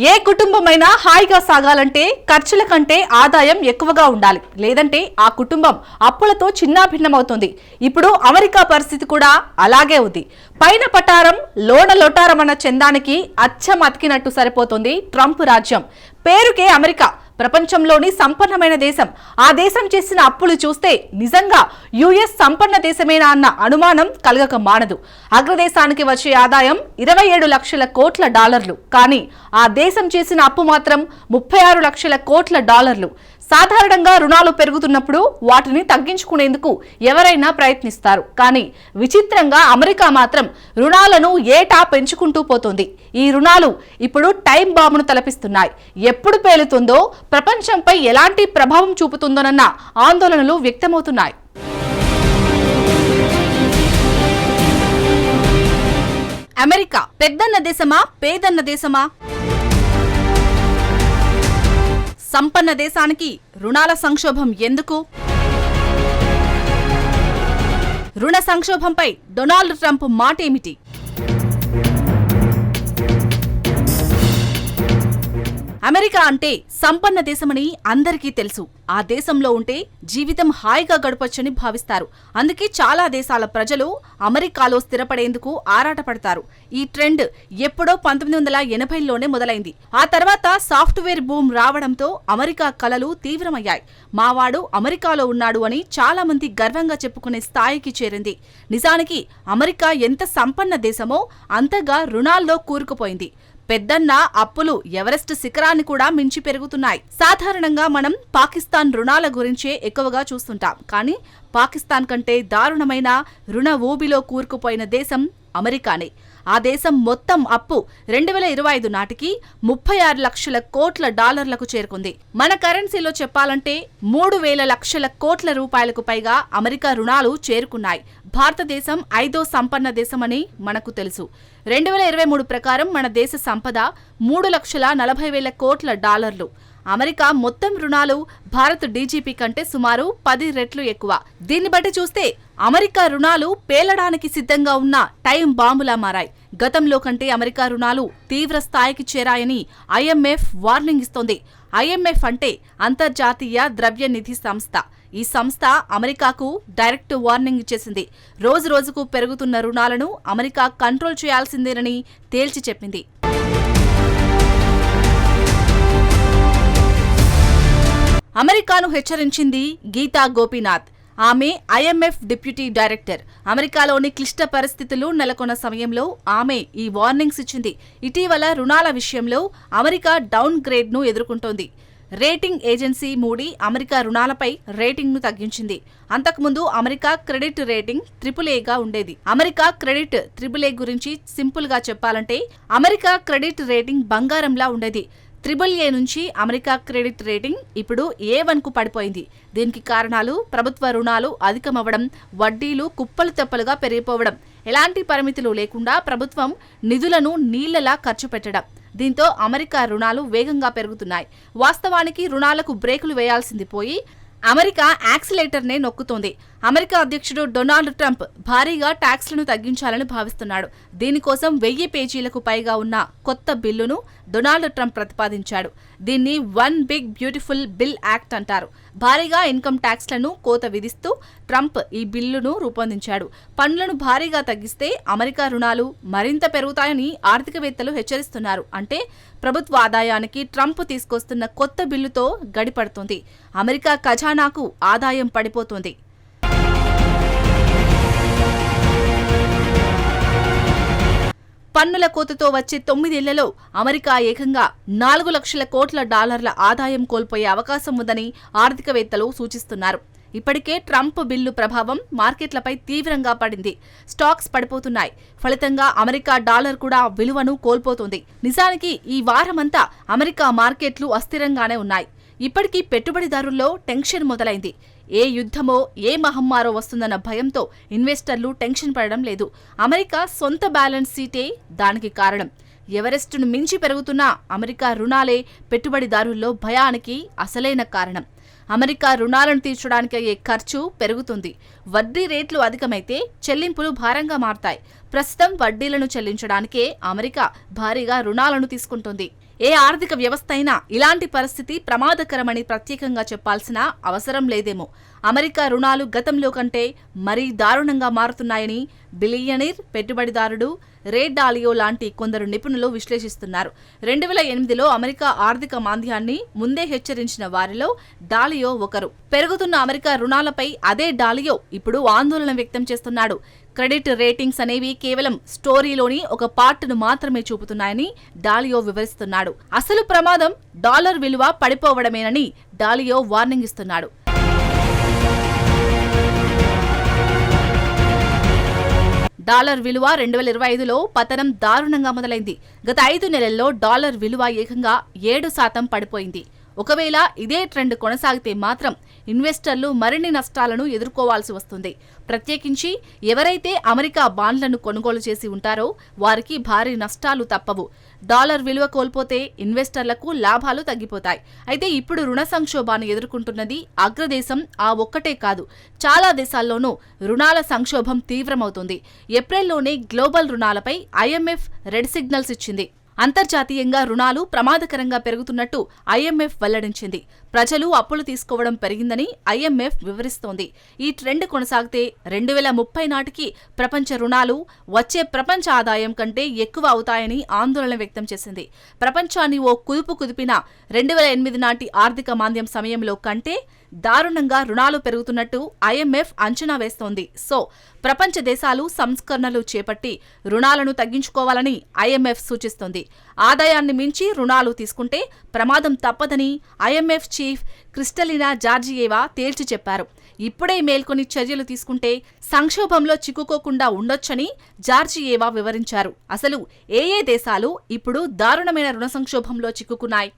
ఏ కుటుంబమైనా హాయిగా సాగాలంటే ఖర్చుల కంటే ఆదాయం ఎక్కువగా ఉండాలి. లేదంటే ఆ కుటుంబం అప్పులతో చిన్నాభిన్నమవుతుంది. ఇప్పుడు అమెరికా పరిస్థితి కూడా అలాగే ఉంది. పైన పటారం లోన లొటారం అన్న చందానికి అచ్చం అతికినట్టు సరిపోతుంది ట్రంప్ రాజ్యం. పేరుకే అమెరికా, ప్రపంచంలోని సంపన్నమైన దేశం. ఆ దేశం చేసిన అప్పులు చూస్తే నిజంగా యుఎస్ సంపన్న దేశమేనా అన్న అనుమానం కలగక మానదు. అగ్రదేశానికి వచ్చే ఆదాయం 27 లక్షల కోట్ల డాలర్లు. కానీ ఆ దేశం చేసిన అప్పు మాత్రం 36 లక్షల కోట్ల డాలర్లు. సాధారణంగా రుణాలు పెరుగుతున్నప్పుడు వాటిని తగ్గించుకునేందుకు ఎవరైనా ప్రయత్నిస్తారు. కానీ విచిత్రంగా అమెరికా మాత్రం రుణాలను ఏటా పెంచుకుంటూ పోతుంది. ఈ రుణాలు ఇప్పుడు టైం బాంబును తలపిస్తున్నాయి. ఎప్పుడు పేలుతుందో, ప్రపంచంపై ఎలాంటి ప్రభావం చూపుతుందోనన్న ఆందోళనలు వ్యక్తమవుతున్నాయి. అమెరికా పెద్దన్న దేశమా, పేదన్న దేశమా? సంపన్న దేశానికి రుణాల సంక్షోభం ఎందుకు? రుణ సంక్షోభంపై డొనాల్డ్ ట్రంప్ మాటేమిటి? అమెరికా అంటే సంపన్న దేశమని అందరికీ తెలుసు. ఆ దేశంలో ఉంటే జీవితం హాయిగా గడపొచ్చని భావిస్తారు. అందుకే చాలా దేశాల ప్రజలు అమెరికాలో స్థిరపడేందుకు ఆరాటపడతారు. ఈ ట్రెండ్ ఎప్పుడో 1980లోనే మొదలైంది. ఆ తర్వాత సాఫ్ట్వేర్ బూమ్ రావడంతో అమెరికా కలలు తీవ్రమయ్యాయి. మావాడు అమెరికాలో ఉన్నాడు అని చాలా మంది గర్వంగా చెప్పుకునే స్థాయికి చేరింది. నిజానికి అమెరికా ఎంత సంపన్న దేశమో అంతగా రుణాల్లో కూరుకుపోయింది. పెద్దన్న అప్పులు ఎవరెస్ట్ శిఖరాన్ని కూడా మించి పెరుగుతున్నాయి. సాధారణంగా మనం పాకిస్తాన్ రుణాల గురించే ఎక్కువగా చూస్తుంటాం. కానీ పాకిస్తాన్ కంటే దారుణమైన రుణ ఊబిలో కూరుకుపోయిన దేశం అమెరికానే. ఆ దేశం మొత్తం అప్పు 2025 నాటికి 36 లక్షల కోట్ల డాలర్లకు చేరుకుంది. మన కరెన్సీలో చెప్పాలంటే 3,000 లక్షల కోట్ల రూపాయలకు పైగా అమెరికా రుణాలు చేరుకున్నాయి. భారతదేశం 5వ సంపన్న దేశమని మనకు తెలుసు. 2023 ప్రకారం మన దేశ సంపద 3,40,000 కోట్ల డాలర్లు. అమెరికా మొత్తం రుణాలు భారత్ డీజీపీ కంటే సుమారు 10 రెట్లు ఎక్కువ. దీన్ని బట్టి చూస్తే అమెరికా రుణాలు పేలడానికి సిద్ధంగా ఉన్న టైం బాంబులా మారాయి. గతంలో కంటే అమెరికా రుణాలు తీవ్ర స్థాయికి చేరాయని ఐఎంఎఫ్ వార్నింగ్ ఇస్తోంది. ఐఎంఎఫ్ అంటే అంతర్జాతీయ ద్రవ్య నిధి సంస్థ. ఈ సంస్థ అమెరికాకు డైరెక్ట్ వార్నింగ్ ఇచ్చేసింది. రోజు రోజుకు పెరుగుతున్న రుణాలను అమెరికా కంట్రోల్ చేయాల్సిందేనని తేల్చి చెప్పింది. అమెరికాను హెచ్చరించింది గీతా గోపీనాథ్. ఆమె ఐఎంఎఫ్ డిప్యూటీ డైరెక్టర్. అమెరికాలోని క్లిష్ట పరిస్థితులు నెలకొన్న సమయంలో ఆమె ఈ వార్నింగ్స్ ఇచ్చింది. ఇటీవల రుణాల విషయంలో అమెరికా డౌన్ గ్రేడ్ను ఎదుర్కొంటోంది. రేటింగ్ ఏజెన్సీ మూడీ అమెరికా రుణాలపై రేటింగ్ను తగ్గించింది. అంతకుముందు అమెరికా క్రెడిట్ రేటింగ్ AAAగా ఉండేది. అమెరికా క్రెడిట్ AAA గురించి సింపుల్ గా చెప్పాలంటే అమెరికా క్రెడిట్ రేటింగ్ బంగారంలా ఉండేది. AAA నుంచి అమెరికా క్రెడిట్ రేటింగ్ ఇప్పుడు A1కు పడిపోయింది. దీనికి కారణాలు ప్రభుత్వ రుణాలు అధికమవ్వడం, వడ్డీలు కుప్పలు తెప్పలుగా పెరిగిపోవడం, ఎలాంటి పరిమితులు లేకుండా ప్రభుత్వం నిధులను నీళ్లలా ఖర్చు పెట్టడం. దీంతో అమెరికా రుణాలు వేగంగా పెరుగుతున్నాయి. వాస్తవానికి రుణాలకు బ్రేకులు వేయాల్సింది పోయి అమెరికా యాక్సిలేటర్నే నొక్కుతోంది. అమెరికా అధ్యక్షుడు డొనాల్డ్ ట్రంప్ భారీగా ట్యాక్స్లను తగ్గించాలని భావిస్తున్నాడు. దీనికోసం 1000 పేజీలకు పైగా ఉన్న కొత్త బిల్లును డొనాల్డ్ ట్రంప్ ప్రతిపాదించాడు. దీన్ని one big beautiful bill act అంటారు. భారీగా ఇన్కమ్ ట్యాక్స్లను కోత విధిస్తూ ట్రంప్ ఈ బిల్లును రూపొందించాడు. పన్నులను భారీగా తగ్గిస్తే అమెరికా రుణాలు మరింత పెరుగుతాయని ఆర్థికవేత్తలు హెచ్చరిస్తున్నారు. అంటే ప్రభుత్వ ఆదాయానికి ట్రంప్ తీసుకొస్తున్న కొత్త బిల్లుతో గడిపడుతుంది. అమెరికా ఖజానాకు ఆదాయం పడిపోతుంది. పన్నుల కోతతో వచ్చే 9 ఏళ్లలో అమెరికా ఏకంగా 4 లక్షల కోట్ల డాలర్ల ఆదాయం కోల్పోయే అవకాశం ఉందని ఆర్థికవేత్తలు సూచిస్తున్నారు. ఇప్పటికే ట్రంప్ బిల్లు ప్రభావం మార్కెట్లపై తీవ్రంగా పడింది. స్టాక్స్ పడిపోతున్నాయి. ఫలితంగా అమెరికా డాలర్ కూడా విలువను కోల్పోతోంది. నిజానికి ఈ వారమంతా అమెరికా మార్కెట్లు అస్థిరంగానే ఉన్నాయి. ఇప్పటికీ పెట్టుబడిదారుల్లో టెన్షన్ మొదలైంది. ఏ యుద్ధమో ఏ మహమ్మారో వస్తుందన్న భయంతో ఇన్వెస్టర్లు టెన్షన్ పడడం లేదు. అమెరికా సొంత బ్యాలెన్స్ షీటే దానికి కారణం. ఎవరెస్టును మించి పెరుగుతున్న అమెరికా రుణాలే పెట్టుబడిదారుల్లో భయానికి అసలైన కారణం. అమెరికా రుణాలను తీర్చడానికి అయ్యే ఖర్చు పెరుగుతుంది. వడ్డీ రేట్లు అధికమైతే చెల్లింపులు భారంగా మారతాయి. ప్రస్తుతం వడ్డీలను చెల్లించడానికే అమెరికా భారీగా రుణాలను తీసుకుంటుంది. ఏ ఆర్థిక వ్యవస్థ అయినా ఇలాంటి పరిస్థితి ప్రమాదకరమని ప్రత్యేకంగా చెప్పాల్సిన అవసరం లేదేమో. అమెరికా రుణాలు గతంలో కంటే మరీ దారుణంగా మారుతున్నాయని బిలియనీర్ పెట్టుబడిదారుడు రే డాలియో లాంటి కొందరు నిపుణులు విశ్లేషిస్తున్నారు. 2008లో అమెరికా ఆర్థిక మాంద్యాన్ని ముందే హెచ్చరించిన వారిలో డాలియో ఒకరు. పెరుగుతున్న అమెరికా రుణాలపై అదే డాలియో ఇప్పుడు ఆందోళన వ్యక్తం చేస్తున్నాడు. క్రెడిట్ రేటింగ్స్ అనేవి కేవలం స్టోరీలోని ఒక పార్ట్ను మాత్రమే చూపుతున్నాయని డాలియో వివరిస్తున్నాడు. అసలు ప్రమాదం డాలర్ విలువ పడిపోవడమేనని డాలియో వార్నింగ్ ఇస్తున్నాడు. డాలర్ విలువ 2025లో పతనం దారుణంగా మొదలైంది. గత 5 నెలల్లో డాలర్ విలువ ఏకంగా 7% పడిపోయింది. ఒకవేళ ఇదే ట్రెండ్ కొనసాగితే మాత్రం ఇన్వెస్టర్లు మరిన్ని నష్టాలను ఎదుర్కోవాల్సి వస్తుంది. ప్రత్యేకించి ఎవరైతే అమెరికా బాండ్లను కొనుగోలు చేసి ఉంటారో వారికి భారీ నష్టాలు తప్పవు. డాలర్ విలువ కోల్పోతే ఇన్వెస్టర్లకు లాభాలు తగ్గిపోతాయి. అయితే ఇప్పుడు రుణ సంక్షోభాన్ని ఎదుర్కొంటున్నది అగ్రదేశం ఆ ఒక్కటే కాదు, చాలా దేశాల్లోనూ రుణాల సంక్షోభం తీవ్రమవుతుంది. ఏప్రిల్లోనే గ్లోబల్ రుణాలపై IMF రెడ్ సిగ్నల్స్ ఇచ్చింది. అంతర్జాతీయంగా రుణాలు ప్రమాదకరంగా పెరుగుతున్నట్టు IMF వెల్లడించింది. ప్రజలు అప్పులు తీసుకోవడం పెరిగిందని IMF వివరిస్తోంది. ఈ ట్రెండ్ కొనసాగితే 2030 నాటికి ప్రపంచ రుణాలు వచ్చే ప్రపంచ ఆదాయం కంటే ఎక్కువ అవుతాయని ఆందోళన వ్యక్తం చేసింది. ప్రపంచాన్ని ఓ కుదుపు కుదిపిన 2008 నాటి ఆర్థిక మాంద్యం సమయంలో కంటే దారుణంగా రుణాలు పెరుగుతున్నట్టు IMF అంచనా వేస్తోంది. సో ప్రపంచ దేశాలు సంస్కరణలు చేపట్టి రుణాలను తగ్గించుకోవాలని IMF సూచిస్తోంది. ఆదాయాన్ని మించి రుణాలు తీసుకుంటే ప్రమాదం తప్పదని IMF చీఫ్ క్రిస్టలినా జార్జియేవా తేల్చి చెప్పారు. ఇప్పుడే మేల్కొని చర్యలు తీసుకుంటే సంక్షోభంలో చిక్కుకోకుండా ఉండొచ్చని జార్జియేవా వివరించారు. అసలు ఏ దేశాలు ఇప్పుడు దారుణమైన రుణ సంక్షోభంలో చిక్కుకున్నాయి?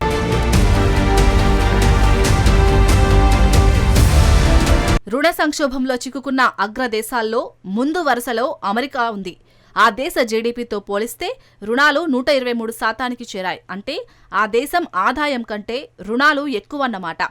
రుణ సంక్షోభంలో చిక్కుకున్న అగ్రదేశాల్లో ముందు వరుసలో అమెరికా ఉంది. ఆ దేశ జీడీపీతో పోలిస్తే రుణాలు 123% చేరాయి. అంటే ఆ దేశం ఆదాయం కంటే రుణాలు ఎక్కువన్నమాట.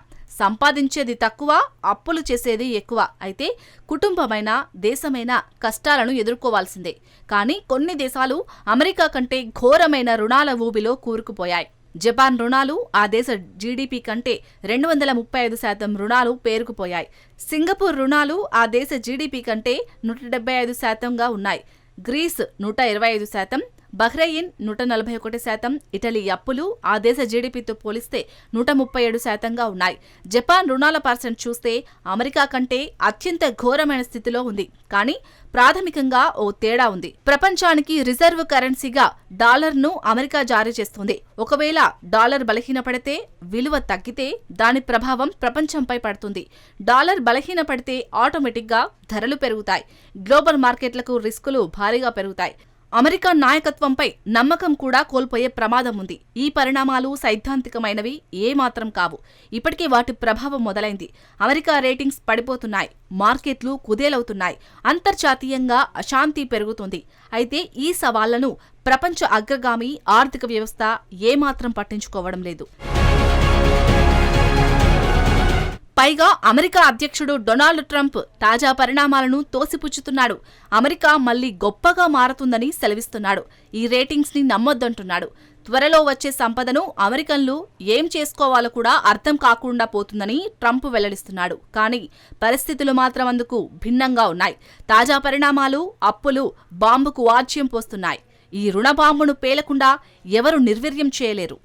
సంపాదించేది తక్కువ, అప్పులు చేసేది ఎక్కువ. అయితే కుటుంబమైనా దేశమైనా కష్టాలను ఎదుర్కోవాల్సిందే. కానీ కొన్ని దేశాలు అమెరికా కంటే ఘోరమైన రుణాల ఊబిలో కూరుకుపోయాయి. జపాన్ రుణాలు ఆ దేశ జీడీపీ కంటే 235% రుణాలు పేరుకుపోయాయి. సింగపూర్ రుణాలు ఆ దేశ జీడీపీ కంటే 175%గా ఉన్నాయి. గ్రీస్ 125%, బహ్రెయిన్ 141%, ఇటలీ అప్పులు ఆ దేశ జీడీపీతో పోలిస్తే 137%గా ఉన్నాయి. జపాన్ రుణాల పర్సెంట్ చూస్తే అమెరికా కంటే అత్యంత ఘోరమైన స్థితిలో ఉంది. కానీ ప్రాథమికంగా ఓ తేడా ఉంది. ప్రపంచానికి రిజర్వ్ కరెన్సీగా డాలర్ను అమెరికా జారీ చేస్తుంది. ఒకవేళ డాలర్ బలహీనపడితే, విలువ తగ్గితే దాని ప్రభావం ప్రపంచంపై పడుతుంది. డాలర్ బలహీనపడితే ఆటోమేటిక్గా ధరలు పెరుగుతాయి. గ్లోబల్ మార్కెట్లకు రిస్కులు భారీగా పెరుగుతాయి. అమెరికా నాయకత్వంపై నమ్మకం కూడా కోల్పోయే ప్రమాదం ఉంది. ఈ పరిణామాలు సైద్ధాంతికమైనవి ఏమాత్రం కావు. ఇప్పటికే వాటి ప్రభావం మొదలైంది. అమెరికా రేటింగ్స్ పడిపోతున్నాయి, మార్కెట్లు కుదేలవుతున్నాయి, అంతర్జాతీయంగా అశాంతి పెరుగుతుంది. అయితే ఈ సవాళ్లను ప్రపంచ అగ్రగామి ఆర్థిక వ్యవస్థ ఏమాత్రం పట్టించుకోవడం లేదు. పైగా అమెరికా అధ్యక్షుడు డొనాల్డ్ ట్రంప్ తాజా పరిణామాలను తోసిపుచ్చుతున్నాడు. అమెరికా మళ్లీ గొప్పగా మారుతుందని సెలవిస్తున్నాడు. ఈ రేటింగ్స్ ని నమ్మొద్దంటున్నాడు. త్వరలో వచ్చే సంపదను అమెరికన్లు ఏం చేసుకోవాలో కూడా అర్థం కాకుండా పోతుందని ట్రంప్ వెల్లడిస్తున్నాడు. కానీ పరిస్థితులు మాత్రం అందుకు భిన్నంగా ఉన్నాయి. తాజా పరిణామాలు అప్పులు బాంబుకు వాద్యం పోస్తున్నాయి. ఈ రుణ బాంబును పేలకుండా ఎవరు నిర్వీర్యం చేయలేరు.